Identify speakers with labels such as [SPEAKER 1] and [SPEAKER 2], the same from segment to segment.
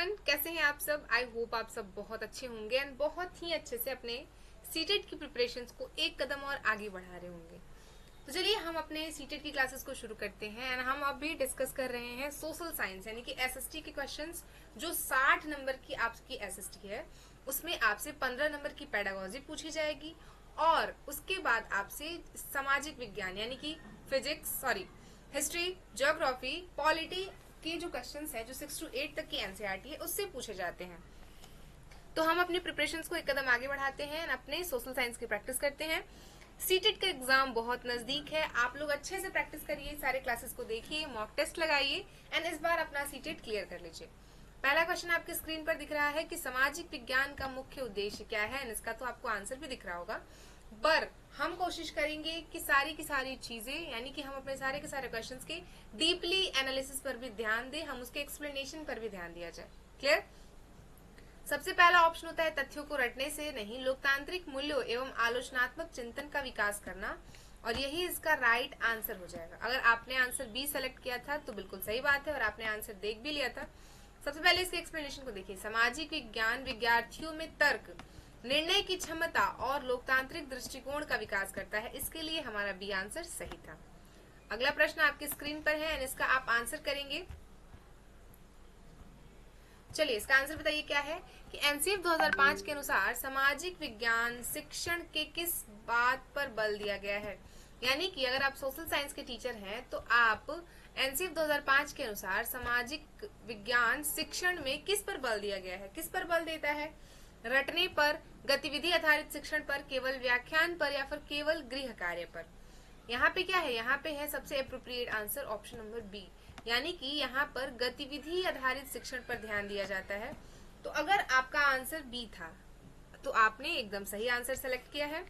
[SPEAKER 1] Everyone, कैसे हैं आप सब। आई होप आप सब बहुत अच्छे होंगे एंड बहुत ही अच्छे से अपने सीटेट की प्रिपरेशंस को एक कदम और आगे बढ़ा रहे होंगे। तो चलिए हम अपने सीटेट की क्लासेस को शुरू करते हैं एंड हम अभी डिस्कस कर रहे हैं सोशल साइंस यानी कि एसएसटी के क्वेश्चंस। जो 60 नंबर की आपकी एसएसटी है उसमें आपसे 15 नंबर की पेडागोजी पूछी जाएगी और उसके बाद आपसे सामाजिक विज्ञान यानी कि हिस्ट्री, ज्योग्राफी, पॉलिटी के जो क्वेश्चंस हैं जो 6 to 8 तक की एनसीईआरटी है उससे पूछे जाते हैं। तो हम अपनी प्रिपरेशंस को एक कदम आगे बढ़ाते हैं, अपने सोशल साइंस की प्रैक्टिस करते हैं। सीटेट का एग्जाम बहुत नजदीक है, आप लोग अच्छे से प्रैक्टिस करिए, सारे क्लासेस को देखिए, मॉक टेस्ट लगाइए एंड इस बार अपना सीटेट क्लियर कर लीजिए। पहला क्वेश्चन आपके स्क्रीन पर दिख रहा है कि सामाजिक विज्ञान का मुख्य उद्देश्य क्या है, इसका तो आपको आंसर भी दिख रहा होगा, पर हम कोशिश करेंगे कि सारी की सारी चीजें यानी कि हम अपने सारे के सारे क्वेश्चंस के डीपली एनालिसिस पर भी ध्यान दें, हम उसके एक्सप्लेनेशन पर भी ध्यान दिया जाए। क्लियर। सबसे पहला ऑप्शन होता है तथ्यों को रटने से नहीं, लोकतांत्रिक मूल्यों एवं आलोचनात्मक चिंतन का विकास करना, और यही इसका राइट आंसर हो जाएगा। अगर आपने आंसर बी सेलेक्ट किया था तो बिल्कुल सही बात है और आपने आंसर देख भी लिया था। सबसे पहले इसके एक्सप्लेनेशन को देखिए। सामाजिक विज्ञान विद्यार्थियों में तर्क, निर्णय की क्षमता और लोकतांत्रिक दृष्टिकोण का विकास करता है, इसके लिए हमारा बी आंसर सही था। अगला प्रश्न आपकी स्क्रीन पर है, इसका आप आंसर करेंगे। चलिए इसका आंसर बताइए क्या है कि एनसीएफ 2005 के अनुसार सामाजिक विज्ञान शिक्षण के किस बात पर बल दिया गया है। यानी कि अगर आप सोशल साइंस के टीचर हैं तो आप एनसीएफ 2005 के अनुसार सामाजिक विज्ञान शिक्षण में किस पर बल दिया गया है, किस पर बल देता है, रटने पर, गतिविधि आधारित शिक्षण पर, केवल व्याख्यान पर, या फिर केवल गृह कार्य पर। यहाँ पे क्या है, यहाँ पे है सबसे appropriate answer option number B, यानी कि यहाँ पर गतिविधि आधारित शिक्षण पर ध्यान दिया जाता है। तो अगर आपका आंसर बी था तो आपने एकदम सही आंसर सेलेक्ट किया है।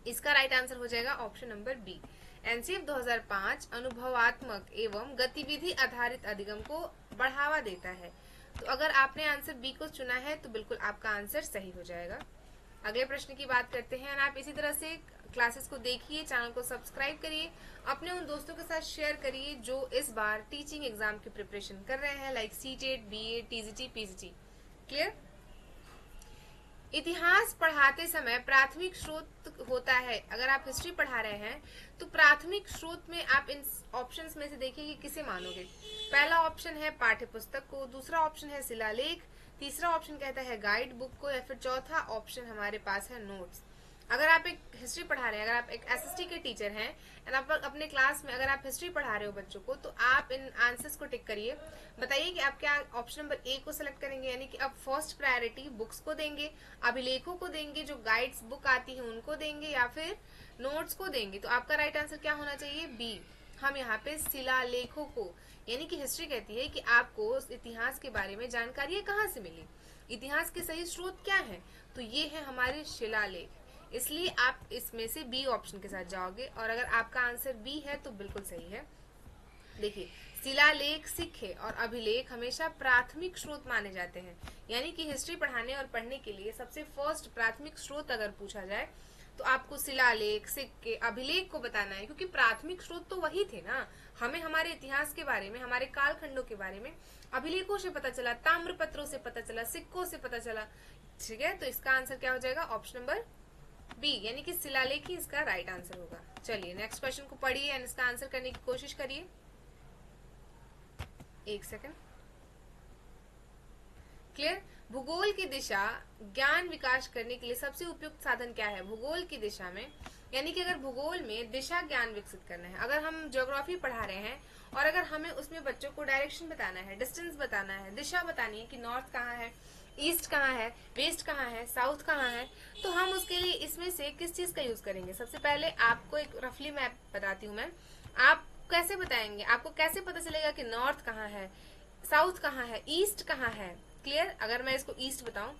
[SPEAKER 1] इसका राइट आंसर हो जाएगा ऑप्शन नंबर बी। एनसीएफ 2005 अनुभवात्मक एवं गतिविधि आधारित अधिगम को बढ़ावा देता है। तो अगर आपने आंसर बी को चुना है तो बिल्कुल आपका आंसर सही हो जाएगा। अगले प्रश्न की बात करते हैं। आप इसी तरह से क्लासेस को देखिए, चैनल को सब्सक्राइब करिए, अपने उन दोस्तों के साथ शेयर करिए जो इस बार टीचिंग एग्जाम की प्रिपरेशन कर रहे हैं, like CTET, BA, TGT, PGT. Clear. इतिहास पढ़ाते समय प्राथमिक स्रोत होता है। अगर आप हिस्ट्री पढ़ा रहे हैं तो प्राथमिक स्रोत में आप इन ऑप्शंस में से देखिए कि किसे मानोगे। पहला ऑप्शन है पाठ्य पुस्तक को, दूसरा ऑप्शन है शिलालेख, तीसरा ऑप्शन कहता है गाइड बुक को, या फिर चौथा ऑप्शन हमारे पास है नोट्स। अगर आप एक हिस्ट्री पढ़ा रहे हैं, अगर आप एक एसएसटी के टीचर हैं एंड आप अपने क्लास में अगर आप हिस्ट्री पढ़ा रहे हो बच्चों को, तो आप इन आंसर्स को टिक करिए। बताइए कि आप क्या ऑप्शन नंबर ए को सिलेक्ट करेंगे, यानी कि आप फर्स्ट प्रायोरिटी बुक्स को देंगे, अभिलेखों को देंगे, जो गाइड्स बुक आती है उनको देंगे, या फिर नोट्स को देंगे। तो आपका राइट आंसर क्या होना चाहिए, बी। हम यहाँ पे शिलालेखों को, यानी कि हिस्ट्री कहती है कि आपको इतिहास के बारे में जानकारी कहाँ से मिली, इतिहास के सही स्रोत क्या है, तो ये है हमारे शिलालेख, इसलिए आप इसमें से बी ऑप्शन के साथ जाओगे। और अगर आपका आंसर बी है तो बिल्कुल सही है। देखिए शिलालेख, सिक्के और अभिलेख हमेशा प्राथमिक स्रोत माने जाते हैं, यानी कि हिस्ट्री पढ़ाने और पढ़ने के लिए सबसे फर्स्ट प्राथमिक स्रोत अगर पूछा जाए तो आपको शिलालेख, सिक्के, अभिलेख को बताना है, क्योंकि प्राथमिक स्रोत तो वही थे ना। हमें हमारे इतिहास के बारे में, हमारे कालखंडों के बारे में अभिलेखों से पता चला, ताम्रपत्रों से पता चला, सिक्कों से पता चला। ठीक है, तो इसका आंसर क्या हो जाएगा, ऑप्शन नंबर बी, यानी कि शिलालेख ही इसका राइट आंसर होगा। चलिए नेक्स्ट क्वेश्चन को पढ़िए एंड इसका आंसर करने की कोशिश करिए। एक सेकंड। क्लियर। भूगोल की दिशा ज्ञान विकास करने के लिए सबसे उपयुक्त साधन क्या है। भूगोल की दिशा में, यानी कि अगर भूगोल में दिशा ज्ञान विकसित करना है, अगर हम ज्योग्राफी पढ़ा रहे हैं और अगर हमें उसमें बच्चों को डायरेक्शन बताना है, डिस्टेंस बताना है, दिशा बतानी है कि नॉर्थ कहाँ है, ईस्ट कहाँ है, वेस्ट कहाँ है, साउथ कहाँ है, तो हम उसके लिए इसमें से किस चीज का यूज करेंगे। सबसे पहले आपको एक रफली मैप बताती हूँ मैं। आप कैसे बताएंगे, आपको कैसे पता चलेगा कि नॉर्थ कहाँ है, साउथ कहाँ है, ईस्ट कहाँ है। क्लियर। अगर मैं इसको ईस्ट बताऊं,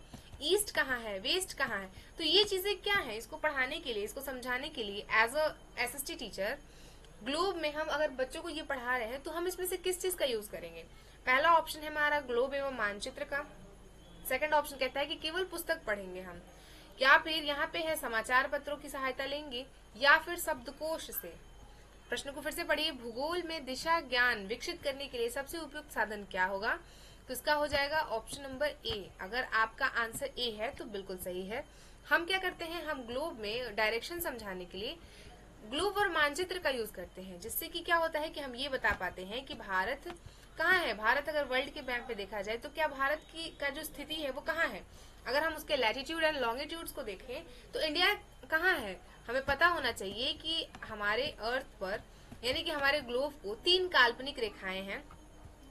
[SPEAKER 1] ईस्ट कहाँ है, वेस्ट कहाँ है, तो ये चीजें क्या है, इसको पढ़ाने के लिए, इसको समझाने के लिए as a SST teacher globe में हम अगर बच्चों को ये पढ़ा रहे हैं तो हम इसमें से किस चीज का यूज करेंगे। पहला ऑप्शन है हमारा ग्लोब एवं मानचित्र का। सेकंड ऑप्शन कहता है कि केवल पुस्तक पढ़ेंगे हम, या फिर यहाँ पे है समाचार पत्रों की सहायता लेंगे, या फिर शब्दकोश से। प्रश्न को फिर से पढ़िए। भूगोल में दिशा ज्ञान विकसित करने के लिए सबसे उपयुक्त साधन क्या होगा। तो इसका हो जाएगा ऑप्शन नंबर ए। अगर आपका आंसर ए है तो बिल्कुल सही है। हम क्या करते हैं, हम ग्लोब में डायरेक्शन समझाने के लिए ग्लोब और मानचित्र का यूज करते हैं, जिससे कि क्या होता है कि हम ये बता पाते हैं कि भारत कहाँ है। भारत अगर वर्ल्ड के मैप पे देखा जाए तो क्या भारत की का जो स्थिति है वो कहाँ है। अगर हम उसके लैटिट्यूड एंड लॉन्गिट्यूड्स को देखें तो इंडिया कहाँ है। हमें पता होना चाहिए कि हमारे अर्थ पर यानी कि हमारे ग्लोब को 3 काल्पनिक रेखाएं हैं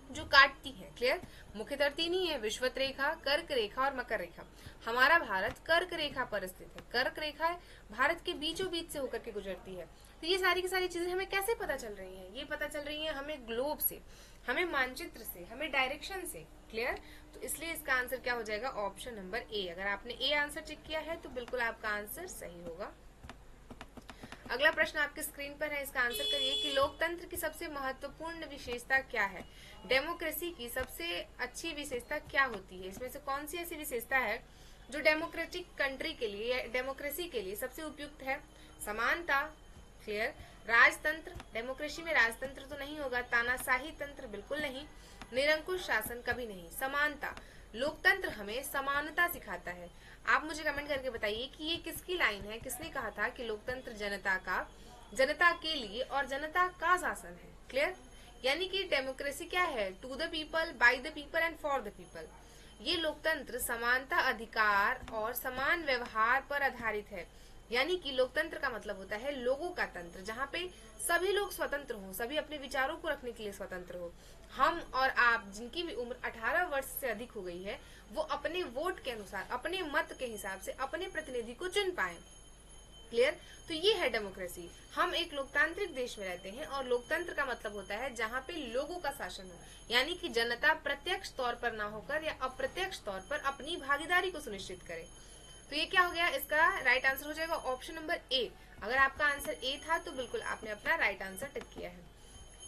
[SPEAKER 1] जो काटती है। क्लियर। मुख्यतः 3 ही है, विषुवत रेखा, कर्क रेखा और मकर रेखा। हमारा भारत कर्क रेखा पर स्थित है। कर्क रेखा भारत के बीचों बीच से होकर के गुजरती है। तो ये सारी की सारी चीजें हमें कैसे पता चल रही हैं, ये पता चल रही है हमें ग्लोब से, हमें मानचित्र से, हमें डायरेक्शन से। क्लियर। तो इसलिए इसका आंसर क्या हो जाएगा, ऑप्शन नंबर ए। अगर आपने ए आंसर चेक किया है तो बिल्कुल आपका आंसर सही होगा। अगला प्रश्न आपके स्क्रीन पर है, इसका आंसर करिए कि लोकतंत्र की सबसे महत्वपूर्ण विशेषता क्या है। डेमोक्रेसी की सबसे अच्छी विशेषता क्या होती है। इसमें से कौन सी ऐसी विशेषता है जो डेमोक्रेटिक कंट्री के लिए या डेमोक्रेसी के लिए सबसे उपयुक्त है। समानता। क्लियर। राजतंत्र, डेमोक्रेसी में राजतंत्र तो नहीं होगा। तानाशाही तंत्र बिल्कुल नहीं। निरंकुश शासन कभी नहीं। समानता, लोकतंत्र हमें समानता सिखाता है। आप मुझे कमेंट करके बताइए कि ये किसकी लाइन है, किसने कहा था कि लोकतंत्र जनता का, जनता के लिए और जनता का शासन है। क्लियर। यानी कि डेमोक्रेसी क्या है, to the people, by the people and for the people. ये लोकतंत्र समानता, अधिकार और समान व्यवहार पर आधारित है। यानी कि लोकतंत्र का मतलब होता है लोगों का तंत्र, जहाँ पे सभी लोग स्वतंत्र हों, सभी अपने विचारों को रखने के लिए स्वतंत्र हो। हम और आप जिनकी भी उम्र 18 वर्ष से अधिक हो गई है वो अपने वोट के अनुसार, अपने मत के हिसाब से अपने प्रतिनिधि को चुन पाए। क्लियर। तो ये है डेमोक्रेसी। हम एक लोकतांत्रिक देश में रहते हैं और लोकतंत्र का मतलब होता है जहाँ पे लोगों का शासन हो, यानी कि जनता प्रत्यक्ष तौर पर ना होकर या अप्रत्यक्ष तौर पर अपनी भागीदारी को सुनिश्चित करे। तो ये क्या हो गया, इसका राइट आंसर हो जाएगा ऑप्शन नंबर ए। अगर आपका आंसर ए था तो बिल्कुल आपने अपना राइट आंसर टिक किया है।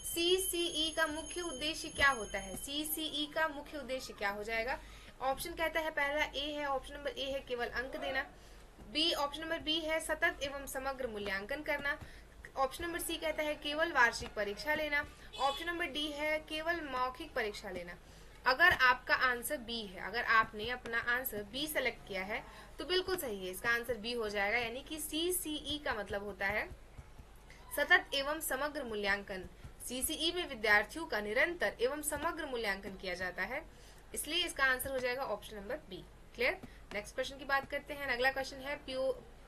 [SPEAKER 1] सीसीई का मुख्य उद्देश्य क्या होता है। सीसीई का मुख्य उद्देश्य क्या हो जाएगा। ऑप्शन कहता है पहला ए है, ऑप्शन नंबर ए है केवल अंक देना। बी, ऑप्शन नंबर बी है सतत एवं समग्र मूल्यांकन करना। ऑप्शन नंबर सी कहता है केवल वार्षिक परीक्षा लेना। ऑप्शन नंबर डी है केवल मौखिक परीक्षा लेना। अगर आपका आंसर बी है, अगर आपने अपना आंसर बी सेलेक्ट किया है तो बिल्कुल सही है, इसका आंसर बी हो जाएगा। यानी कि सीसीई का मतलब होता है सतत एवं समग्र मूल्यांकन। सीसीई में विद्यार्थियों का निरंतर एवं समग्र मूल्यांकन किया जाता है, इसलिए इसका आंसर हो जाएगा option number B. Clear. Next question की बात करते हैं। अगला क्वेश्चन है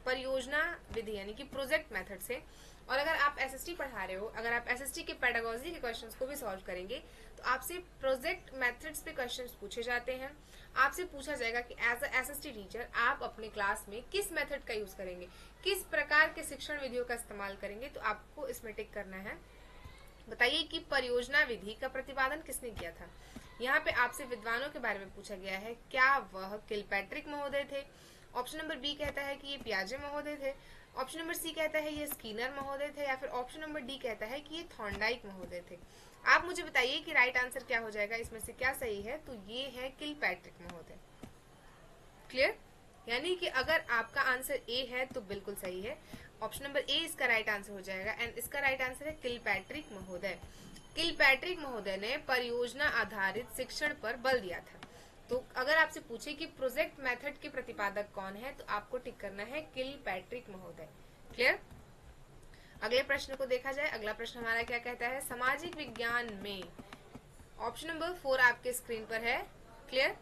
[SPEAKER 1] परियोजना विधि यानी कि प्रोजेक्ट मेथड से। और अगर आप एसएसटी पढ़ा रहे हो, अगर आप एसएसटी के पेडागोजी के क्वेश्चंस को भी सॉल्व करेंगे तो आपसे प्रोजेक्ट मेथड्स पे क्वेश्चंस पूछे जाते हैं। आपसे पूछा जाएगा कि एज अ एसएसटी टीचर आप अपने क्लास में किस मेथड का यूज करेंगे, किस प्रकार के शिक्षण विधियों का इस्तेमाल करेंगे। तो आपको इसमें टिक करना है। बताइए कि परियोजना विधि का प्रतिपादन किसने किया था। यहाँ पे आपसे विद्वानों के बारे में पूछा गया है, क्या वह किलपैट्रिक महोदय थे। ऑप्शन नंबर बी कहता है कि ये पियाजे महोदय थे। ऑप्शन नंबर सी कहता है ये स्कीनर महोदय थे, या फिर ऑप्शन नंबर डी कहता है कि ये थॉर्नडाइक महोदय थे। आप मुझे बताइए कि राइट आंसर क्या हो जाएगा, इसमें से क्या सही है। तो ये है किलपैट्रिक महोदय। क्लियर। यानी कि अगर आपका आंसर ए है तो बिल्कुल सही है, ऑप्शन नंबर ए इसका राइट आंसर हो जाएगा। एंड इसका राइट आंसर है किलपैट्रिक महोदय। किलपैट्रिक महोदय ने परियोजना आधारित शिक्षण पर बल दिया था। तो अगर आपसे पूछे कि प्रोजेक्ट मेथड के प्रतिपादक कौन है तो आपको टिक करना है किलपैट्रिक महोदय। क्लियर। अगले प्रश्न को देखा जाए। अगला प्रश्न हमारा क्या कहता है, सामाजिक विज्ञान में। ऑप्शन नंबर 4 आपके स्क्रीन पर है। क्लियर।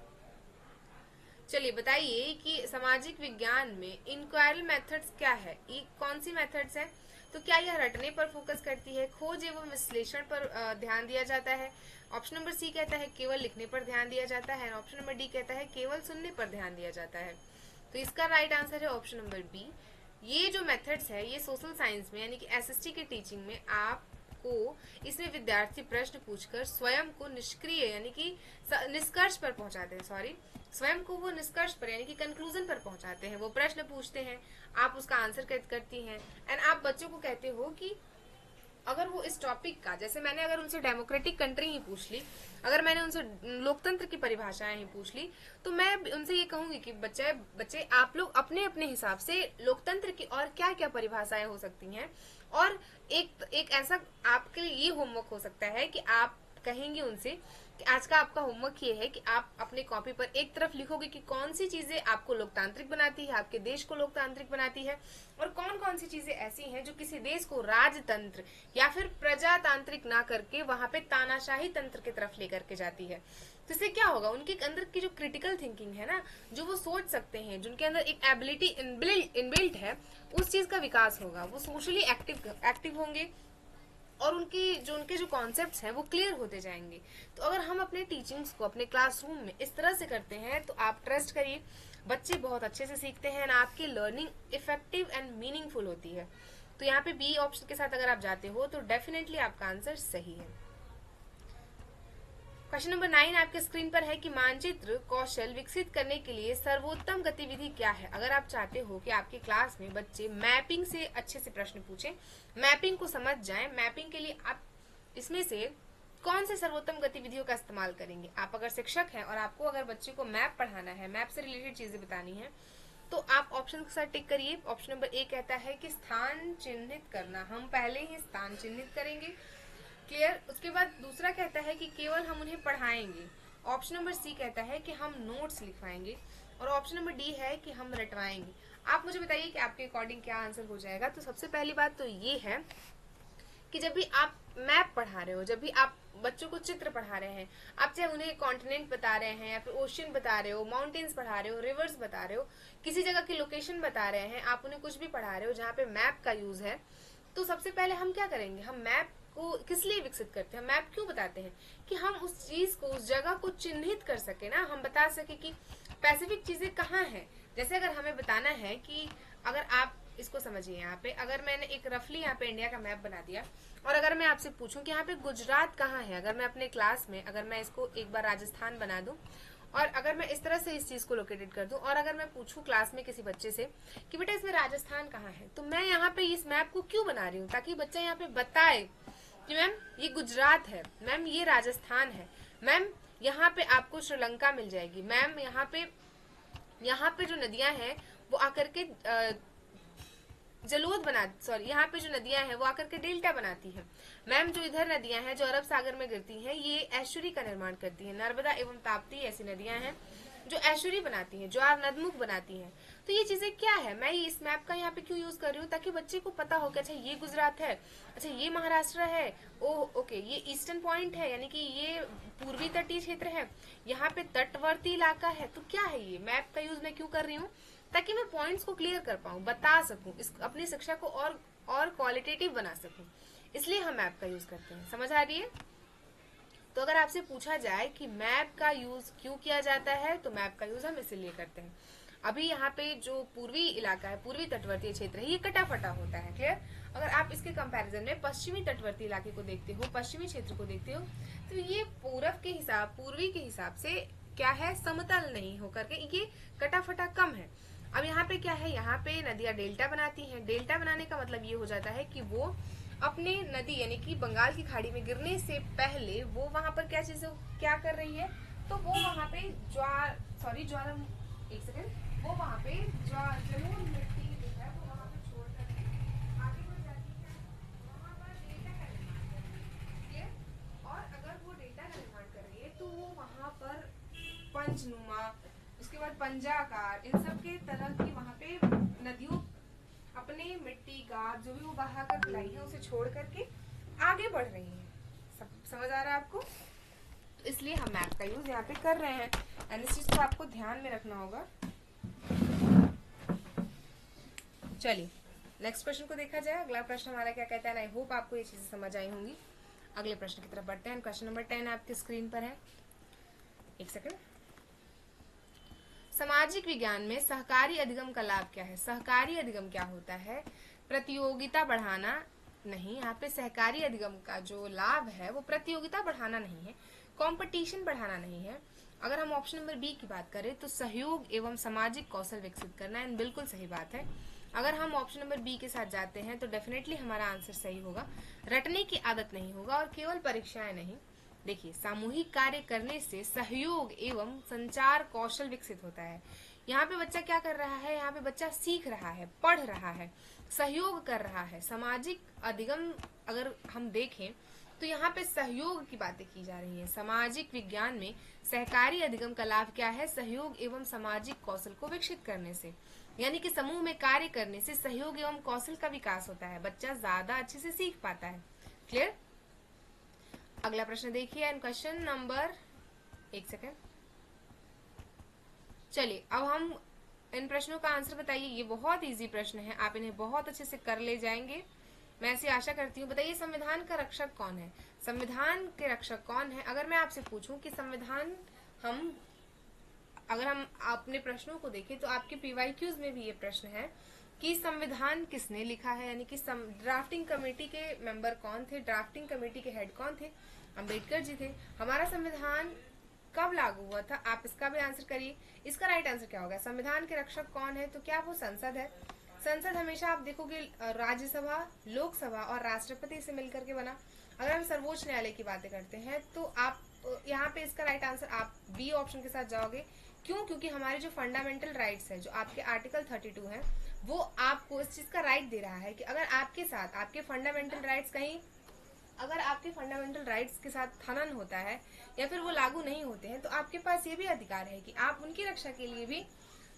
[SPEAKER 1] चलिए बताइए कि सामाजिक विज्ञान में इंक्वायरल मेथड्स क्या है, ये कौन सी मेथड्स हैं। तो क्या यह रटने पर फोकस करती है, खोज एवं विश्लेषण पर ध्यान दिया जाता है। ऑप्शन नंबर सी कहता है केवल लिखने पर ध्यान दिया जाता है। ऑप्शन नंबर डी कहता है केवल सुनने पर ध्यान दिया जाता है। तो इसका राइट आंसर है ऑप्शन नंबर बी। ये जो मेथड्स है ये सोशल साइंस में यानी कि एसएसटी की टीचिंग में आपको इसमें विद्यार्थी प्रश्न पूछकर स्वयं को निष्क्रिय यानी कि निष्कर्ष पर पहुंचाते हैं, स्वयं को वो निष्कर्ष पर यानी कि कंक्लूजन पर पहुंचाते हैं। वो प्रश्न पूछते हैं, आप उसका आंसर करती हैं एंड आप बच्चों को कहते हो कि अगर वो इस टॉपिक का, जैसे मैंने अगर उनसे डेमोक्रेटिक कंट्री ही पूछ ली, अगर मैंने उनसे लोकतंत्र की परिभाषाएं ही पूछ ली, तो मैं उनसे ये कहूंगी कि बच्चे आप लोग अपने अपने हिसाब से लोकतंत्र की और क्या क्या परिभाषाएं हो सकती हैं। और एक ऐसा आपके लिए ये होमवर्क हो सकता है कि आप कहेंगे उनसे आज का आपका होमवर्क ये है कि आप अपने कॉपी पर एक तरफ लिखोगे कि कौन सी चीजें आपको लोकतांत्रिक बनाती है, आपके देश को लोकतांत्रिक बनाती है, और कौन कौन सी चीजें ऐसी हैं जो किसी देश को राजतंत्र या फिर प्रजातांत्रिक ना करके वहां पे तानाशाही तंत्र की तरफ लेकर के जाती है। तो इससे क्या होगा, उनके अंदर की जो क्रिटिकल थिंकिंग है ना, जो वो सोच सकते हैं, जिनके अंदर एक एबिलिटी इनबिल्ट है, उस चीज का विकास होगा। वो सोशली एक्टिव होंगे और उनके जो कॉन्सेप्ट्स हैं वो क्लियर होते जाएंगे। तो अगर हम अपने टीचिंग्स को अपने क्लासरूम में इस तरह से करते हैं तो आप ट्रस्ट करिए बच्चे बहुत अच्छे से सीखते हैं, और आपकी लर्निंग इफेक्टिव एंड मीनिंगफुल होती है। तो यहाँ पे बी ऑप्शन के साथ अगर आप जाते हो तो डेफिनेटली आपका आंसर सही है। क्वेश्चन नंबर 9 आपके स्क्रीन पर है कि मानचित्र कौशल विकसित करने के लिए सर्वोत्तम गतिविधि क्या है। अगर आप चाहते हो कि आपकी क्लास में बच्चे मैपिंग से अच्छे से प्रश्न पूछें, मैपिंग को समझ जाएं, मैपिंग के लिए आप इसमें से कौन से सर्वोत्तम गतिविधियों का इस्तेमाल करेंगे। आप अगर शिक्षक हैं और आपको अगर बच्चे को मैप पढ़ाना है, मैप से रिलेटेड चीजें बतानी है, तो आप ऑप्शन के साथ टिक करिए। ऑप्शन नंबर ए कहता है कि स्थान चिन्हित करना, हम पहले ही स्थान चिन्हित करेंगे। क्लियर। उसके बाद दूसरा कहता है कि केवल हम उन्हें पढ़ाएंगे। ऑप्शन नंबर सी कहता है कि हम नोट्स लिखवाएंगे, और ऑप्शन नंबर डी है कि हम रटवाएंगे। आप मुझे बताइए कि आपके अकॉर्डिंग क्या आंसर हो जाएगा। तो सबसे पहली बात तो ये है कि जब भी आप मैप पढ़ा रहे हो, जब भी आप बच्चों को चित्र पढ़ा रहे हैं, आप चाहे उन्हें कॉन्टिनेंट बता रहे हैं या फिर ओशियन बता रहे हो, माउंटेन्स पढ़ा रहे हो, रिवर्स बता रहे हो, किसी जगह की लोकेशन बता रहे हैं, आप उन्हें कुछ भी पढ़ा रहे हो जहाँ पे मैप का यूज है, तो सबसे पहले हम क्या करेंगे, हम मैप को किस लिए विकसित करते हैं, मैप क्यों बताते हैं, कि हम उस चीज को, उस जगह को चिन्हित कर सके ना, हम बता सके कि स्पेसिफिक चीजें कहाँ हैं। जैसे अगर हमें बताना है कि अगर आप इसको समझिए, यहाँ पे अगर मैंने एक रफली यहाँ पे इंडिया का मैप बना दिया, और अगर मैं आपसे पूछूं कि यहाँ पे गुजरात कहाँ है, अगर मैं अपने क्लास में अगर मैं इसको एक बार राजस्थान बना दूं, और अगर मैं इस तरह से इस चीज को लोकेटेड कर दूं, और अगर मैं पूछूं क्लास में किसी बच्चे से कि बेटा इसमें राजस्थान कहाँ है, तो मैं यहाँ पे इस मैप को क्यों बना रही हूँ, ताकि बच्चा यहाँ पे बताए कि मैम ये गुजरात है, मैम ये राजस्थान है, मैम यहाँ पे आपको श्रीलंका मिल जाएगी, मैम यहाँ पे जो नदियां हैं वो आकर के यहाँ पे जो नदियां हैं वो आकर के डेल्टा बनाती हैं, मैम जो इधर नदियां हैं जो अरब सागर में गिरती हैं ये एस्चुरी का निर्माण करती हैं, नर्मदा एवं ताप्ती ऐसी नदियां हैं जो एस्चुरी बनाती हैं, ज्वार नदमुख बनाती हैं। तो ये चीजें क्या है, मैं इस मैप का यहाँ पे क्यों यूज कर रही हूँ, ताकि बच्चे को पता हो कि अच्छा ये गुजरात है, अच्छा ये महाराष्ट्र है, ओके ये ईस्टर्न पॉइंट है, यानी कि ये पूर्वी तटीय क्षेत्र है, यहाँ पे तटवर्ती इलाका है। तो क्या है ये मैप का यूज मैं क्यों कर रही हूँ, ताकि मैं पॉइंट्स को क्लियर कर पाऊँ, बता सकूँ, अपनी शिक्षा को और क्वालिटेटिव बना सकूँ, इसलिए हम मैप का यूज करते हैं। समझ आ रही है। तो अगर आपसे पूछा जाए कि मैप का यूज क्यों किया जाता है, तो मैप का यूज हम इसीलिए करते हैं। अभी यहाँ पे जो पूर्वी इलाका है, पूर्वी तटवर्ती क्षेत्र है, ये कटा फटा होता है। क्लियर। अगर आप इसके कंपैरिजन में पश्चिमी तटवर्ती इलाके को देखते हो, पश्चिमी क्षेत्र को देखते हो, तो ये पूर्वी के हिसाब से क्या है, समतल नहीं होकर के ये कटा फटा कम है। अब यहाँ पे क्या है, यहाँ पे नदियां डेल्टा बनाती हैं। डेल्टा बनाने का मतलब ये हो जाता है कि वो अपने नदी यानी कि बंगाल की खाड़ी में गिरने से पहले वो वहां पर क्या कर रही है, तो वो वहां पे वो वहां पे जलोढ़ मिट्टी जो है वो वहां पे छोड़ करके आगे बढ़ जाती है, वहां पर डेल्टा का निर्माण कर रही है। और अगर वो डेल्टा का निर्माण कर रही है तो वो वहां पर पंचनुमा, उसके बाद पंजाकार, इन सब के तरह की वहां पे नदियों अपने मिट्टी का जो भी वो बहा कर लाई है उसे छोड़ करके आगे बढ़ रही है। समझ आ रहा है आपको। तो इसलिए हम मैप का यूज यहाँ पे कर रहे हैं, एंड इस चीज को आपको ध्यान में रखना होगा। चलिए नेक्स्ट क्वेश्चन को देखा जाए। अगला प्रश्न हमारा क्या कहता है, आई होप आपको ये चीजें समझ आई होंगी। अगले प्रश्न की तरफ बढ़ते हैं। क्वेश्चन नंबर 10 आपके स्क्रीन पर है, एक सेकंड। सामाजिक विज्ञान में सहकारी अधिगम का लाभ क्या है। सहकारी अधिगम क्या होता है, प्रतियोगिता बढ़ाना नहीं। यहाँ पे सहकारी अधिगम का जो लाभ है वो प्रतियोगिता बढ़ाना नहीं है, कंपटीशन बढ़ाना नहीं है। अगर हम ऑप्शन नंबर बी की बात करें तो सहयोग एवं सामाजिक कौशल विकसित करना, एंड बिल्कुल सही बात है। अगर हम ऑप्शन नंबर बी के साथ जाते हैं तो डेफिनेटली हमारा आंसर सही होगा। रटने की आदत नहीं होगा और केवल परीक्षाएं नहीं। देखिए सामूहिक कार्य करने से सहयोग एवं संचार कौशल विकसित होता है। यहाँ पे बच्चा क्या कर रहा है, यहाँ पे बच्चा सीख रहा है, पढ़ रहा है, सहयोग कर रहा है। सामाजिक अधिगम अगर हम देखें तो यहाँ पे सहयोग की बातें की जा रही हैं। सामाजिक विज्ञान में सहकारी अधिगम का लाभ क्या है? सहयोग एवं सामाजिक कौशल को विकसित करने से, यानी कि समूह में कार्य करने से सहयोग एवं कौशल का विकास होता है, बच्चा ज्यादा अच्छे से सीख पाता है। क्लियर? अगला प्रश्न देखिए, एंड क्वेश्चन नंबर, एक सेकेंड, चलिए अब हम इन प्रश्नों का आंसर बताइए। ये बहुत इजी प्रश्न है, आप इन्हें बहुत अच्छे से कर ले जाएंगे, मैं ऐसी आशा करती हूँ। बताइए, संविधान का रक्षक कौन है? संविधान के रक्षक कौन है? अगर मैं आपसे पूछूं कि संविधान, अगर हम अपने प्रश्नों को देखें तो आपके पीवाईक्यूज में भी ये प्रश्न है कि संविधान किसने लिखा है, यानी कि ड्राफ्टिंग कमेटी के मेंबर कौन थे, ड्राफ्टिंग कमेटी के हेड कौन थे? अंबेडकर जी थे। हमारा संविधान कब लागू हुआ था? आप इसका भी आंसर करिए। इसका राइट आंसर क्या होगा? संविधान के रक्षक कौन है? तो क्या वो संसद है? संसद हमेशा आप देखोगे राज्यसभा, लोकसभा और राष्ट्रपति से मिलकर के बना। अगर हम सर्वोच्च न्यायालय की बातें करते हैं तो आप यहाँ पे इसका राइट आंसर आप बी ऑप्शन के साथ जाओगे। क्यों? क्योंकि हमारे जो फंडामेंटल राइट्स है, जो आपके आर्टिकल 32 है, वो आपको इस चीज का राइट दे रहा है कि अगर आपके साथ आपके फंडामेंटल राइट्स कहीं, अगर आपके फंडामेंटल राइट्स के साथ हनन होता है या फिर वो लागू नहीं होते हैं, तो आपके पास ये भी अधिकार है कि आप उनकी रक्षा के लिए भी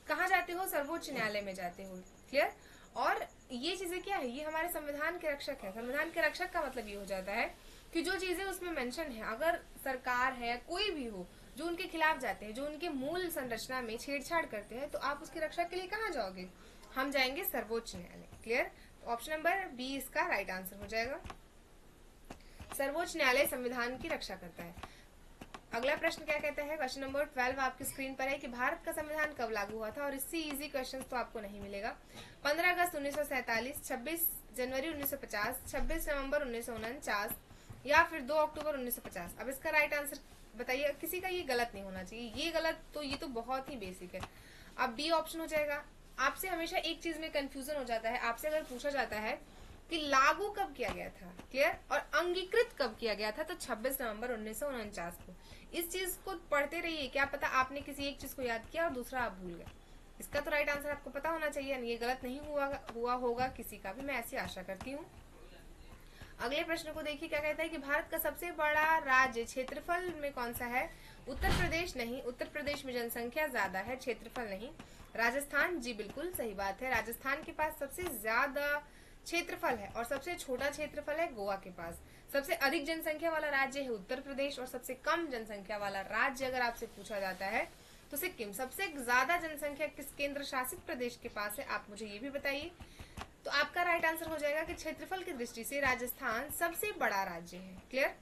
[SPEAKER 1] कहाँ जाते हो? सर्वोच्च न्यायालय में जाते हो। क्लियर? और ये चीजें क्या है? ये हमारे संविधान के रक्षक है। संविधान के रक्षक का मतलब ये हो जाता है कि जो चीजें उसमें मेंशन है, अगर सरकार है, कोई भी हो, जो उनके खिलाफ जाते हैं, जो उनके मूल संरचना में छेड़छाड़ करते हैं, तो आप उसकी रक्षा के लिए कहाँ जाओगे? हम जाएंगे सर्वोच्च न्यायालय। क्लियर? ऑप्शन नंबर बी इसका राइट आंसर हो जाएगा। सर्वोच्च न्यायालय संविधान की रक्षा करता है। अगला प्रश्न क्या कहता है? क्वेश्चन नंबर 12 आपकी स्क्रीन पर है कि भारत का संविधान कब लागू हुआ था? और इससे इजी क्वेश्चंस तो आपको नहीं मिलेगा। 15 अगस्त 1947, 26 जनवरी 1950, 26 नवंबर 1949 या फिर 2 अक्टूबर 1950। अब इसका राइट आंसर बताइए। किसी का ये गलत नहीं होना चाहिए, ये गलत तो ये तो बहुत ही बेसिक है। अब बी ऑप्शन हो जाएगा। आपसे हमेशा एक चीज में कंफ्यूजन हो जाता है, आपसे अगर पूछा जाता है कि लागू कब किया गया था, क्लियर, और अंगीकृत कब किया गया था, तो 26 नवंबर 1949 को। इस चीज को पढ़ते रहिए, क्या पता आपने किसी एक चीज को याद किया और दूसरा आप भूल गए। इसका तो राइट आंसर आपको पता होना चाहिए, ये गलत नहीं हुआ होगा किसी का भी, मैं ऐसी आशा करती हूँ। अगले प्रश्न को देखिए, क्या कहता है कि भारत का सबसे बड़ा राज्य क्षेत्रफल में कौन सा है? उत्तर प्रदेश नहीं, उत्तर प्रदेश में जनसंख्या ज्यादा है, क्षेत्रफल नहीं। राजस्थान, जी बिल्कुल सही बात है, राजस्थान के पास सबसे ज्यादा क्षेत्रफल है और सबसे छोटा क्षेत्रफल है गोवा के पास। सबसे अधिक जनसंख्या वाला राज्य है उत्तर प्रदेश और सबसे कम जनसंख्या वाला राज्य अगर आपसे पूछा जाता है तो सिक्किम। सबसे ज्यादा जनसंख्या किस केंद्र शासित प्रदेश के पास है? आप मुझे ये भी बताइए। तो आपका राइट आंसर हो जाएगा कि क्षेत्रफल की दृष्टि से राजस्थान सबसे बड़ा राज्य है। क्लियर?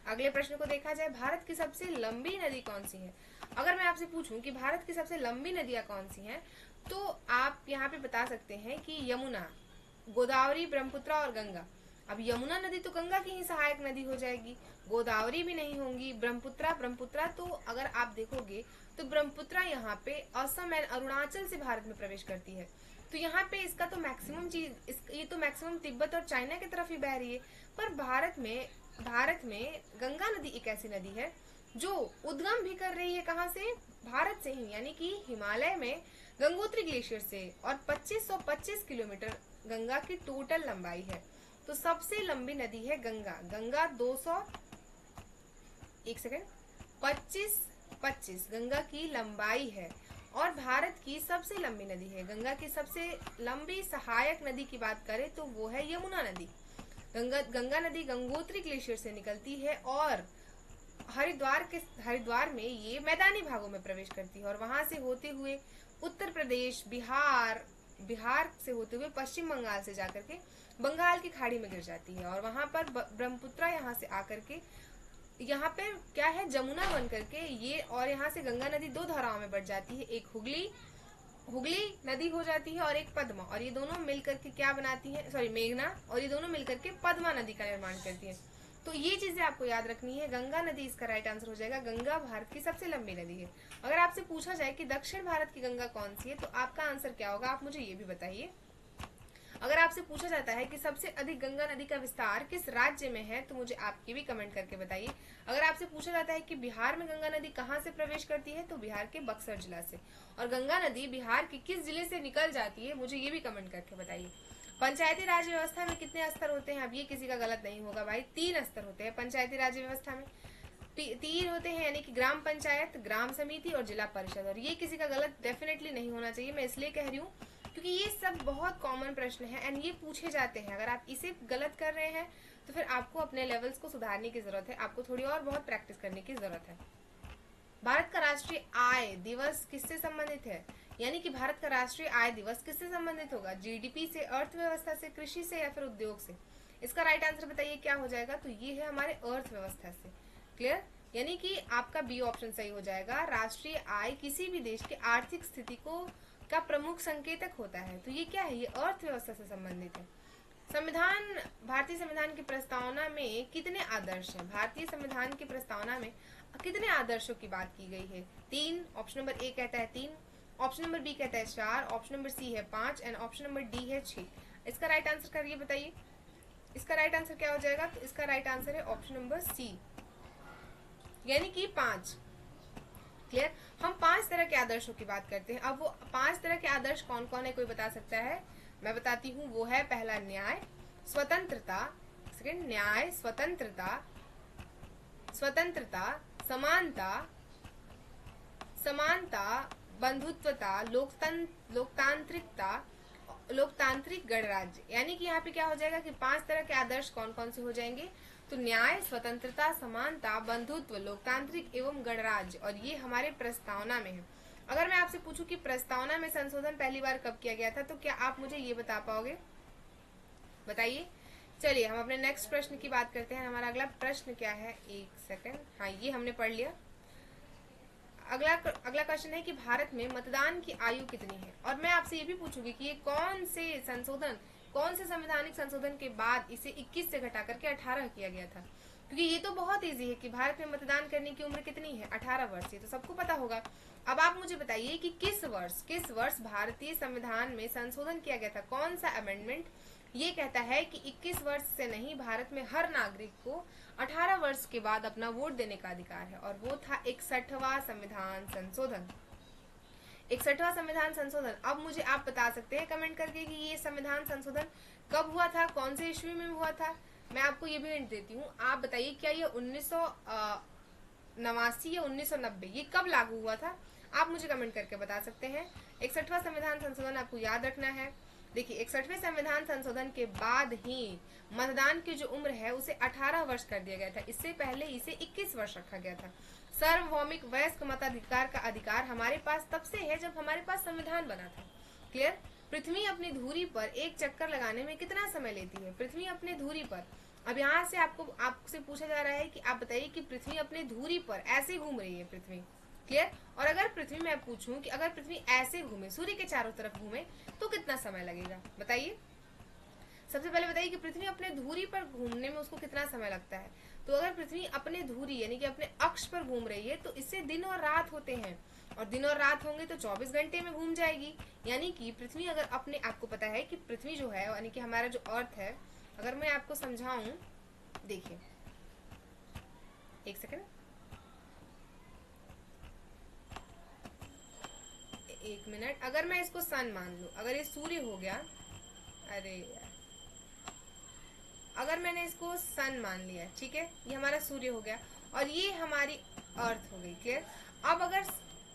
[SPEAKER 1] अगले प्रश्न को देखा जाए, भारत की सबसे लंबी नदी कौन सी है? अगर मैं आपसे पूछूं कि भारत की सबसे लंबी नदियां कौन सी हैं, तो आप यहाँ पे बता सकते हैं कि यमुना, गोदावरी, ब्रह्मपुत्र और गंगा। अब यमुना नदी तो गंगा की ही सहायक नदी हो जाएगी, गोदावरी भी नहीं होंगी, ब्रह्मपुत्र तो अगर आप देखोगे तो ब्रह्मपुत्र यहाँ पे असम एंड अरुणाचल से भारत में प्रवेश करती है। तो यहाँ पे इसका तो मैक्सिमम चीज, ये तो मैक्सिमम तिब्बत और चाइना की तरफ ही बह रही है। पर भारत में गंगा नदी एक ऐसी नदी है जो उद्गम भी कर रही है, कहाँ से? भारत से ही, यानी कि हिमालय में गंगोत्री ग्लेशियर से। और 2525 किलोमीटर गंगा की टोटल लंबाई है। तो सबसे लंबी नदी है गंगा। गंगा 25 गंगा की लंबाई है और भारत की सबसे लंबी नदी है। गंगा की सबसे लंबी सहायक नदी की बात करें तो वो है यमुना नदी। गंगा नदी गंगोत्री ग्लेशियर से निकलती है और हरिद्वार में ये मैदानी भागों में प्रवेश करती है और वहां से होते हुए उत्तर प्रदेश, बिहार से होते हुए पश्चिम बंगाल से जाकर के बंगाल की खाड़ी में गिर जाती है। और वहां पर ब्रह्मपुत्र यहाँ से आकर के यहाँ पे क्या है, जमुना बन करके ये, और यहाँ से गंगा नदी दो धाराओं में बढ़ जाती है, एक हुगली नदी हो जाती है और एक पद्मा, और ये दोनों मिलकर के क्या बनाती है, मेघना, और ये दोनों मिलकर के पद्मा नदी का निर्माण करती है। तो ये चीजें आपको याद रखनी है। गंगा नदी इसका राइट आंसर हो जाएगा। गंगा भारत की सबसे लंबी नदी है। अगर आपसे पूछा जाए कि दक्षिण भारत की गंगा कौन सी है, तो आपका आंसर क्या होगा, आप मुझे ये भी बताइए। अगर आपसे पूछा जाता है कि सबसे अधिक गंगा नदी का विस्तार किस राज्य में है, तो मुझे आप ये भी कमेंट करके बताइए। अगर आपसे पूछा जाता है कि बिहार में गंगा नदी कहाँ से प्रवेश करती है, तो बिहार के बक्सर जिला से। और गंगा नदी बिहार के किस जिले से निकल जाती है, मुझे ये भी कमेंट करके बताइए। पंचायती राज व्यवस्था में कितने स्तर होते हैं? अब ये किसी का गलत नहीं होगा भाई, 3 स्तर होते हैं पंचायती राज व्यवस्था में। 3 होते हैं, यानी कि ग्राम पंचायत, ग्राम समिति और जिला परिषद। और ये किसी का गलत डेफिनेटली नहीं होना चाहिए, मैं इसलिए कह रही हूँ क्योंकि ये सब बहुत कॉमन प्रश्न है एंड ये पूछे जाते हैं। अगर आप इसे गलत कर रहे हैं तो फिर आपको अपने लेवल्स को सुधारने की जरूरत है, आपको थोड़ी और बहुत प्रैक्टिस करने की जरूरत है। भारत का राष्ट्रीय आय दिवस किससे संबंधित है? यानी कि भारत का राष्ट्रीय आय दिवस किससे संबंधित होगा? जीडीपी से, अर्थव्यवस्था से, कृषि से या फिर उद्योग से? इसका राइट आंसर बताइए क्या हो जाएगा? तो ये है हमारे अर्थव्यवस्था से। क्लियर? यानी कि आपका बी ऑप्शन सही हो जाएगा। राष्ट्रीय आय किसी भी देश की आर्थिक स्थिति को का प्रमुख संकेतक होता है, तो ये क्या है? ये अर्थव्यवस्था से संबंधित है। संविधान, भारतीय संविधान की प्रस्तावना में कितने आदर्श हैं? भारतीय संविधान की प्रस्तावना में कितने आदर्शों की बात की गई है? 3। ऑप्शन नंबर ए कहता है 3, ऑप्शन नंबर बी कहता है 4, ऑप्शन नंबर सी है 5 एंड ऑप्शन नंबर डी है 6। इसका राइट आंसर करिए, बताइए इसका राइट आंसर क्या हो जाएगा? तो इसका राइट आंसर है ऑप्शन नंबर सी, यानी कि 5। क्लियर? हम 5 तरह के आदर्शों की बात करते हैं। अब वो 5 तरह के आदर्श कौन कौन है, कोई बता सकता है? मैं बताती हूँ। वो है पहला न्याय, स्वतंत्रता, सेकंड न्याय, स्वतंत्रता, समानता, बंधुत्वता, लोकतांत्रिक गणराज्य। यानी कि यहाँ पे क्या हो जाएगा कि 5 तरह के आदर्श कौन कौन से हो जाएंगे? तो न्याय, स्वतंत्रता, समानता, बंधुत्व, लोकतांत्रिक एवं गणराज्य। और ये हमारे प्रस्तावना में है। अगर मैं आपसे पूछूं कि प्रस्तावना में संशोधन पहली बार कब किया गया था, तो क्या आप मुझे ये बता पाओगे? बताइए। चलिए हम अपने नेक्स्ट प्रश्न की बात करते हैं। हमारा अगला प्रश्न क्या है? एक सेकंड, हाँ ये हमने पढ़ लिया। अगला क्वेश्चन है कि भारत में मतदान की आयु कितनी है? और मैं आपसे ये भी पूछूंगी कि ये कौन से संवैधानिक संशोधन के बाद इसे 21 से घटा करके 18 किया गया था? क्योंकि ये तो बहुत इजी है कि भारत में मतदान करने की उम्र कितनी है? 18 वर्ष। ये तो सबको पता होगा। अब आप मुझे बताइए कि किस वर्ष भारतीय संविधान में संशोधन किया गया था? कौन सा अमेंडमेंट ये कहता है कि 21 वर्ष से नहीं, भारत में हर नागरिक को 18 वर्ष के बाद अपना वोट देने का अधिकार है? और वो था 61वां संविधान संशोधन। 61वां संविधान संशोधन। अब मुझे आप बता सकते हैं कमेंट करके कि ये संविधान संशोधन कब हुआ था, कौन से ईस्वी में हुआ था? मैं आपको ये भी हिंट देती हूँ। आप बताइए क्या ये 1989 या 1990 ये कब लागू हुआ था? आप मुझे कमेंट करके बता सकते हैं। 61वां संविधान संशोधन आपको याद रखना है। देखिए 61वें संविधान संशोधन के बाद ही मतदान की जो उम्र है उसे 18 वर्ष कर दिया गया था। इससे पहले इसे 21 वर्ष रखा गया था। सार्वभौमिक वयस्क मताधिकार का अधिकार हमारे पास तब से है जब हमारे पास संविधान बना था। क्लियर? पृथ्वी अपनी धुरी पर एक चक्कर लगाने में कितना समय लेती है? पृथ्वी अपने धुरी पर, अब यहाँ से आपसे पूछा जा रहा है कि आप बताइए कि पृथ्वी अपने धुरी पर ऐसे घूम रही है पृथ्वी। क्लियर? और अगर पृथ्वी मैं पूछूं कि अगर पृथ्वी ऐसे घूमे, सूर्य के चारों तरफ घूमे, तो कितना समय लगेगा? बताइए। सबसे पहले बताइए कि पृथ्वी अपने धुरी पर घूमने में उसको कितना समय लगता है? तो अगर पृथ्वी अपने धुरी यानी कि अपने अक्ष पर घूम रही है तो इससे दिन और रात होते हैं, और दिन और रात होंगे तो 24 घंटे में घूम जाएगी। यानी कि पृथ्वी अगर अपने, आपको पता है कि पृथ्वी जो है यानी कि हमारा जो अर्थ है, अगर मैं आपको समझाऊं, देखिए एक सेकेंड, एक मिनट। अगर मैं इसको सन मान लूं, अगर ये सूर्य हो गया, अरे यार, अगर मैंने इसको सन मान लिया, ठीक है, ये हमारा सूर्य हो गया और ये हमारी अर्थ हो गई। क्लियर? अब अगर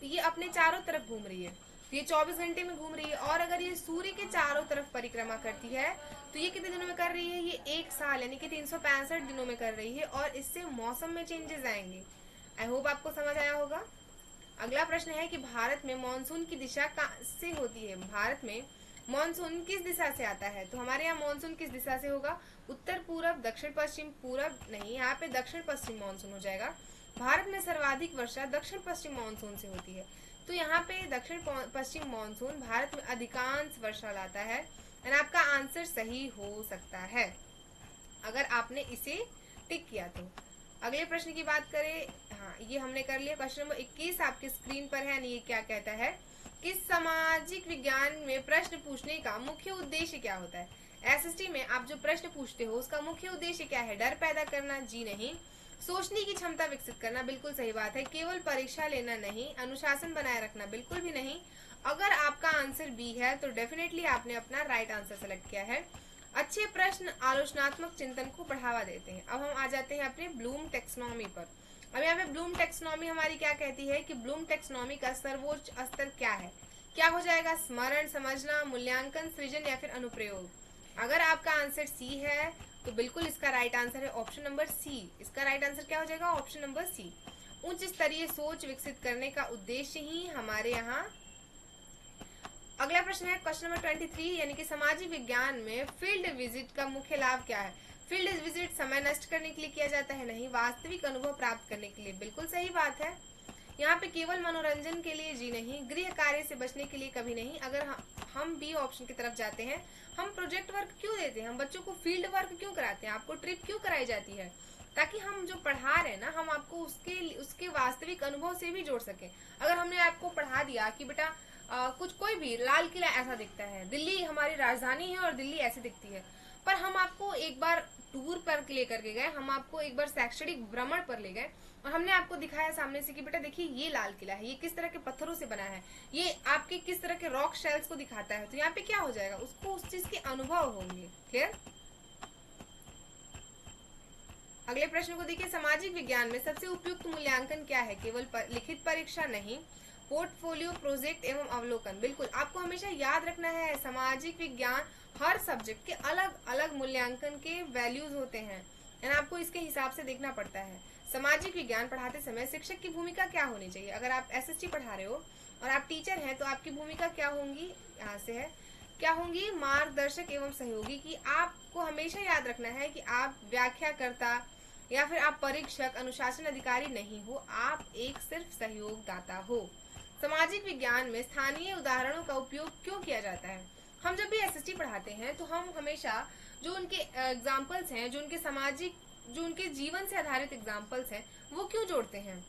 [SPEAKER 1] ये अपने चारों तरफ घूम रही है तो ये 24 घंटे में घूम रही है, और अगर ये सूर्य के चारों तरफ परिक्रमा करती है तो ये कितने दिनों में कर रही है? ये 1 साल यानी कि 365 दिनों में कर रही है, और इससे मौसम में चेंजेस आएंगे। आई होप आपको समझ आया होगा। अगला प्रश्न है कि भारत में मानसून की दिशा कहाँ से होती है? भारत में मानसून किस दिशा से आता है? तो हमारे यहाँ मानसून किस दिशा से होगा? उत्तर पूरब, दक्षिण पश्चिम, पूरब नहीं, यहाँ पे दक्षिण पश्चिम मानसून हो जाएगा। भारत में सर्वाधिक वर्षा दक्षिण पश्चिम मानसून से होती है, तो यहाँ पे दक्षिण पश्चिम मानसून भारत में अधिकांश वर्षा लाता है। और आपका आंसर सही हो सकता है अगर आपने इसे टिक किया तो। अगले प्रश्न की बात करें, हाँ ये हमने कर लिया। क्वेश्चन नंबर 21 आपके स्क्रीन पर है। ये क्या कहता है कि सामाजिक विज्ञान में प्रश्न पूछने का मुख्य उद्देश्य क्या होता है? एसएसटी में आप जो प्रश्न पूछते हो उसका मुख्य उद्देश्य क्या है? डर पैदा करना? जी नहीं। सोचने की क्षमता विकसित करना, बिल्कुल सही बात है। केवल परीक्षा लेना नहीं, अनुशासन बनाए रखना, बिल्कुल भी नहीं। अगर आपका आंसर बी है तो डेफिनेटली आपने अपना राइट आंसर सेलेक्ट किया है। अच्छे प्रश्न आलोचनात्मक चिंतन को बढ़ावा देते हैं। अब हम आ जाते हैं अपने ब्लूम टेक्सोनॉमी पर। अब यहाँ पे ब्लूम टेक्सोनॉमी हमारी क्या कहती है कि ब्लूम टेक्सोनॉमी का सर्वोच्च स्तर क्या है? क्या हो जाएगा? स्मरण, समझना, मूल्यांकन, सृजन या फिर अनुप्रयोग। अगर आपका आंसर सी है तो बिल्कुल इसका राइट आंसर है ऑप्शन नंबर सी। इसका राइट आंसर क्या हो जाएगा? Option number C. उच्च स्तरीय सोच विकसित करने का उद्देश्य ही हमारे यहाँ। अगला प्रश्न है क्वेश्चन नंबर 23, यानी कि सामाजिक विज्ञान में फील्ड विजिट का मुख्य लाभ क्या है? फील्ड विजिट समय नष्ट करने के लिए किया जाता है? नहीं, वास्तविक अनुभव प्राप्त करने के लिए। बिल्कुल सही बात है। यहाँ पे केवल मनोरंजन के लिए जी नहीं, गृह कार्य से बचने के लिए कभी नहीं। अगर हम बी ऑप्शन की तरफ जाते हैं, हम प्रोजेक्ट वर्क क्यों देते हैं, हम बच्चों को फील्ड वर्क क्यों कराते हैं, आपको ट्रिप क्यों कराई जाती है? ताकि हम जो पढ़ा रहे हैं ना, हम आपको उसके वास्तविक अनुभव से भी जोड़ सके। अगर हमने आपको पढ़ा दिया कि बेटा कुछ कोई भी लाल किला ऐसा दिखता है, दिल्ली हमारी राजधानी है और दिल्ली ऐसी दिखती है, पर हम आपको एक बार टूर पर लेकर के गए, हम आपको एक बार शैक्षणिक भ्रमण पर ले गए और हमने आपको दिखाया सामने से कि बेटा देखिए ये लाल किला है, ये किस तरह के पत्थरों से बना है, ये आपके किस तरह के रॉक शेल्स को दिखाता है, तो यहाँ पे क्या हो जाएगा? उसको उस चीज के अनुभव होंगे। क्लियर? अगले प्रश्न को देखिए, सामाजिक विज्ञान में सबसे उपयुक्त मूल्यांकन क्या है? केवल लिखित परीक्षा नहीं, पोर्टफोलियो, प्रोजेक्ट एवं अवलोकन। बिल्कुल आपको हमेशा याद रखना है, सामाजिक विज्ञान हर सब्जेक्ट के अलग अलग मूल्यांकन के वैल्यूज होते हैं, आपको इसके हिसाब से देखना पड़ता है। सामाजिक विज्ञान पढ़ाते समय शिक्षक की भूमिका क्या होनी चाहिए? अगर आप एसएसटी पढ़ा रहे हो और आप टीचर हैं तो आपकी भूमिका क्या होंगी? यहाँ से है, क्या होंगी? मार्गदर्शक एवं सहयोगी। की आपको हमेशा याद रखना है कि आप व्याख्याकर्ता या फिर आप परीक्षक, अनुशासन अधिकारी नहीं हो, आप एक सिर्फ सहयोगदाता हो। सामाजिक विज्ञान में स्थानीय उदाहरणों का उपयोग क्यों किया जाता है? हम जब भी एसएसटी पढ़ाते हैं तो हम हमेशा जो उनके एग्जाम्पल्स हैं, जो उनके सामाजिक, जो उनके जीवन से आधारित एग्जाम्पल्स हैं, वो क्यों जोड़ते हैं?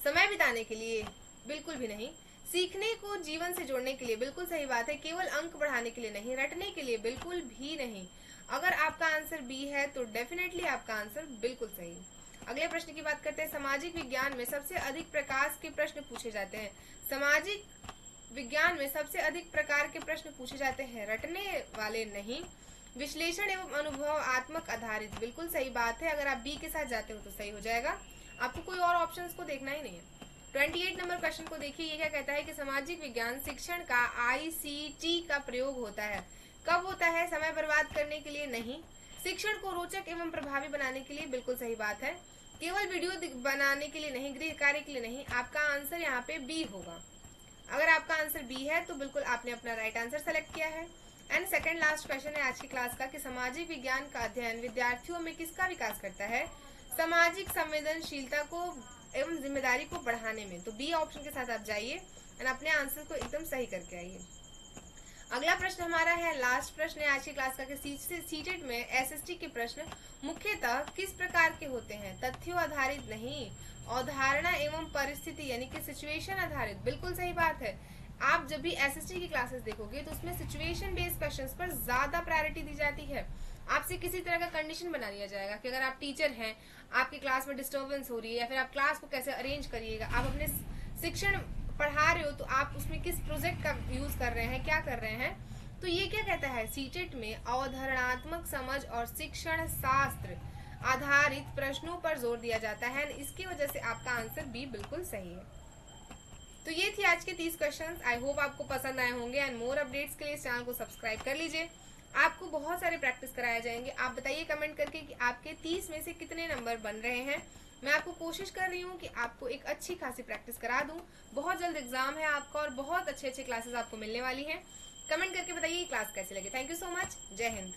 [SPEAKER 1] समय बिताने के लिए? बिल्कुल भी नहीं। सीखने को जीवन से जोड़ने के लिए? बिल्कुल सही बात है। केवल अंक बढ़ाने के लिए नहीं, रटने के लिए? बिल्कुल भी नहीं। अगर आपका आंसर बी है तो डेफिनेटली आपका आंसर बिल्कुल सही। अगले प्रश्न की बात करते हैं, सामाजिक विज्ञान में सबसे अधिक प्रकार के प्रश्न पूछे जाते हैं? सामाजिक विज्ञान में सबसे अधिक प्रकार के प्रश्न पूछे जाते हैं, रटने वाले नहीं, विश्लेषण एवं अनुभवात्मक आधारित। बिल्कुल सही बात है। अगर आप बी के साथ जाते हो तो सही हो जाएगा, आपको कोई और ऑप्शंस को देखना ही नहीं है। 28 नंबर क्वेश्चन को देखिए, ये क्या कहता है कि सामाजिक विज्ञान शिक्षण का आईसीटी का प्रयोग होता है? कब होता है? समय बर्बाद करने के लिए नहीं, शिक्षण को रोचक एवं प्रभावी बनाने के लिए। बिल्कुल सही बात है। केवल वीडियो बनाने के लिए नहीं, गृह कार्य के लिए नहीं। आपका आंसर यहाँ पे बी होगा। अगर आपका आंसर बी है तो बिल्कुल आपने अपना राइट आंसर सेलेक्ट किया है। एंड सेकंड लास्ट क्वेश्चन है आज की क्लास का कि सामाजिक विज्ञान का अध्ययन विद्यार्थियों में किसका विकास करता है? सामाजिक संवेदनशीलता को एवं जिम्मेदारी को बढ़ाने में। तो बी ऑप्शन के साथ आप जाइए एंड अपने आंसर को एकदम सही करके आइए। अगला प्रश्न हमारा है, लास्ट प्रश्न है आज की क्लास का कि सीटेट में एसएसटी के प्रश्न मुख्यतः किस प्रकार के होते हैं? तथ्यों आधारित नहीं, अवधारणा एवं परिस्थिति यानी कि सिचुएशन आधारित। बिल्कुल सही बात है। आप जब भी एसएसटी की क्लासेस देखोगे तो उसमें सिचुएशन बेस्ड क्वेश्चंस पर ज्यादा प्रायोरिटी दी जाती है। आपसे किसी तरह का कंडीशन बना दिया जाएगा कि अगर आप टीचर हैं, आपकी क्लास में डिस्टर्बेंस हो रही है या फिर आप क्लास को कैसे अरेंज करिएगा, आप अपने शिक्षण पढ़ा रहे हो तो आप उसमें किस प्रोजेक्ट का यूज कर रहे हैं, क्या कर रहे हैं। तो ये क्या कहता है, सीटेट में अवधारणात्मक समझ और शिक्षण शास्त्र आधारित प्रश्नों पर जोर दिया जाता है। इसकी वजह से आपका आंसर बी बिल्कुल सही है। तो ये थी आज के 30 क्वेश्चंस। आई होप आपको पसंद आए होंगे एंड मोर अपडेट्स के लिए इस चैनल को सब्सक्राइब कर लीजिए। आपको बहुत सारे प्रैक्टिस कराए जाएंगे। आप बताइए कमेंट करके कि आपके 30 में से कितने नंबर बन रहे हैं। मैं आपको कोशिश कर रही हूँ कि आपको एक अच्छी खासी प्रैक्टिस करा दूं। बहुत जल्द एग्जाम है आपका और बहुत अच्छे क्लासेस आपको मिलने वाली हैं। कमेंट करके बताइए क्लास कैसी लगी। Thank you so much. जय हिंद।